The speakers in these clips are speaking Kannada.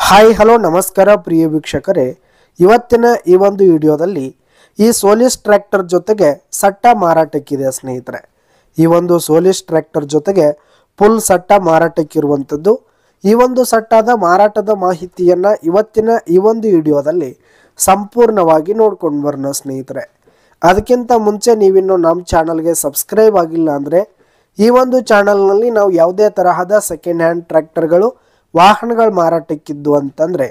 ಹಾಯ್ ಹಲೋ ನಮಸ್ಕಾರ ಪ್ರಿಯ ವೀಕ್ಷಕರೇ, ಇವತ್ತಿನ ಈ ಒಂದು ವಿಡಿಯೋದಲ್ಲಿ ಈ ಸೋಲಿಸ್ ಟ್ರ್ಯಾಕ್ಟರ್ ಜೊತೆಗೆ ಸಟ್ಟ ಮಾರಾಟಕ್ಕಿದೆ ಸ್ನೇಹಿತರೆ. ಈ ಒಂದು ಸೋಲಿಸ್ ಟ್ರ್ಯಾಕ್ಟರ್ ಜೊತೆಗೆ ಫುಲ್ ಸಟ್ಟ ಮಾರಾಟಕ್ಕಿರುವಂಥದ್ದು. ಈ ಒಂದು ಸಟ್ಟಾದ ಮಾರಾಟದ ಮಾಹಿತಿಯನ್ನು ಇವತ್ತಿನ ಈ ಒಂದು ವಿಡಿಯೋದಲ್ಲಿ ಸಂಪೂರ್ಣವಾಗಿ ನೋಡ್ಕೊಂಡು ಬರೋಣ ಸ್ನೇಹಿತರೆ. ಅದಕ್ಕಿಂತ ಮುಂಚೆ ನೀವಿನ್ನು ನಮ್ಮ ಚಾನಲ್ಗೆ ಸಬ್ಸ್ಕ್ರೈಬ್ ಆಗಿಲ್ಲ ಅಂದರೆ ಈ ಒಂದು ಚಾನಲ್ನಲ್ಲಿ ನಾವು ಯಾವುದೇ ತರಹದ ಸೆಕೆಂಡ್ ಹ್ಯಾಂಡ್ ಟ್ರ್ಯಾಕ್ಟರ್ಗಳು ವಾಹನಗಳ ಮಾರಾಟಕ್ಕಿದ್ದು ಅಂತಂದರೆ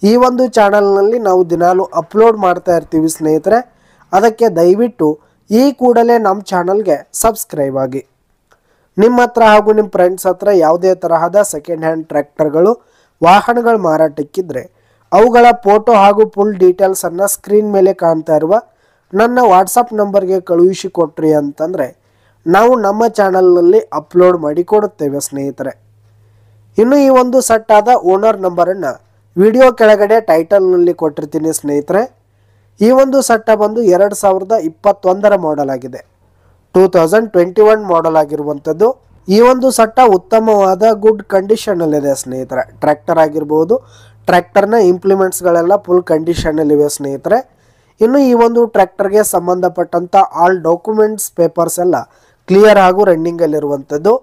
ಈ ಒಂದು ಚಾನಲ್ನಲ್ಲಿ ನಾವು ದಿನಾಲು ಅಪ್ಲೋಡ್ ಮಾಡ್ತಾ ಇರ್ತೀವಿ ಸ್ನೇಹಿತರೆ. ಅದಕ್ಕೆ ದಯವಿಟ್ಟು ಈ ಕೂಡಲೇ ನಮ್ಮ ಚಾನಲ್ಗೆ ಸಬ್ಸ್ಕ್ರೈಬ್ ಆಗಿ. ನಿಮ್ಮ ಹತ್ರ ಹಾಗೂ ನಿಮ್ಮ ಫ್ರೆಂಡ್ಸ್ ಹತ್ರ ಯಾವುದೇ ತರಹದ ಸೆಕೆಂಡ್ ಹ್ಯಾಂಡ್ ಟ್ರ್ಯಾಕ್ಟರ್ಗಳು ವಾಹನಗಳ ಮಾರಾಟಕ್ಕಿದ್ರೆ ಅವುಗಳ ಫೋಟೋ ಹಾಗೂ ಫುಲ್ ಡೀಟೇಲ್ಸನ್ನು ಸ್ಕ್ರೀನ್ ಮೇಲೆ ಕಾಣ್ತಾ ಇರುವ ನನ್ನ ವಾಟ್ಸಪ್ ನಂಬರ್ಗೆ ಕಳುಹಿಸಿ ಕೊಟ್ರಿ ಅಂತಂದರೆ ನಾವು ನಮ್ಮ ಚಾನಲ್ನಲ್ಲಿ ಅಪ್ಲೋಡ್ ಮಾಡಿ ಕೊಡುತ್ತೇವೆ ಸ್ನೇಹಿತರೆ. ಇನ್ನು ಈ ಒಂದು ಸಟ್ಟಾದ ಓನರ್ ನಂಬರನ್ನು ವಿಡಿಯೋ ಕೆಳಗಡೆ ಟೈಟಲ್ನಲ್ಲಿ ಕೊಟ್ಟಿರ್ತೀನಿ ಸ್ನೇಹಿತರೆ. ಈ ಒಂದು ಸಟ್ಟ ಬಂದು 2021 ಮಾಡೆಲ್ ಆಗಿದೆ, 2021 ಮಾಡೆಲ್ ಆಗಿರುವಂಥದ್ದು. ಈ ಒಂದು ಸಟ್ಟ ಉತ್ತಮವಾದ ಗುಡ್ ಕಂಡೀಷನಲ್ಲಿದೆ ಸ್ನೇಹಿತರೆ. ಟ್ರ್ಯಾಕ್ಟರ್ ಆಗಿರ್ಬೋದು, ಟ್ರ್ಯಾಕ್ಟರ್ನ ಇಂಪ್ಲಿಮೆಂಟ್ಸ್ಗಳೆಲ್ಲ ಫುಲ್ ಕಂಡೀಷನಲ್ಲಿವೆ ಸ್ನೇಹಿತರೆ. ಇನ್ನು ಈ ಒಂದು ಟ್ರ್ಯಾಕ್ಟರ್ಗೆ ಸಂಬಂಧಪಟ್ಟಂಥ ಆಲ್ ಡಾಕ್ಯುಮೆಂಟ್ಸ್ ಪೇಪರ್ಸ್ ಎಲ್ಲ ಕ್ಲಿಯರ್ ಹಾಗೂ ರನ್ನಿಂಗಲ್ಲಿರುವಂಥದ್ದು.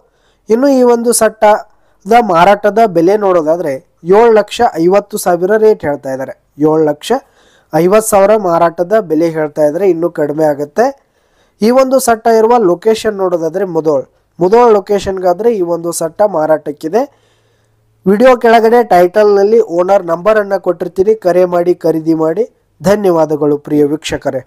ಇನ್ನು ಈ ಒಂದು ಸಟ್ಟದ ಮಾರಾಟದ ಬೆಲೆ ನೋಡೋದಾದರೆ 7,50,000 ರೇಟ್ ಹೇಳ್ತಾ ಇದ್ದಾರೆ. 7,50,000 ಮಾರಾಟದ ಬೆಲೆ ಹೇಳ್ತಾ ಇದ್ದಾರೆ, ಇನ್ನೂ ಕಡಿಮೆ ಆಗುತ್ತೆ. ಈ ಒಂದು ಸಟ್ಟ ಇರುವ ಲೊಕೇಶನ್ ನೋಡೋದಾದರೆ ಮುದೋಳ್ ಲೊಕೇಶನ್ಗಾದರೆ ಈ ಒಂದು ಸಟ್ಟ ಮಾರಾಟಕ್ಕಿದೆ. ವಿಡಿಯೋ ಕೆಳಗಡೆ ಟೈಟಲ್ನಲ್ಲಿ ಓನರ್ ನಂಬರನ್ನು ಕೊಟ್ಟಿರ್ತೀನಿ, ಕರೆ ಮಾಡಿ ಖರೀದಿ ಮಾಡಿ. ಧನ್ಯವಾದಗಳು ಪ್ರಿಯ ವೀಕ್ಷಕರೇ.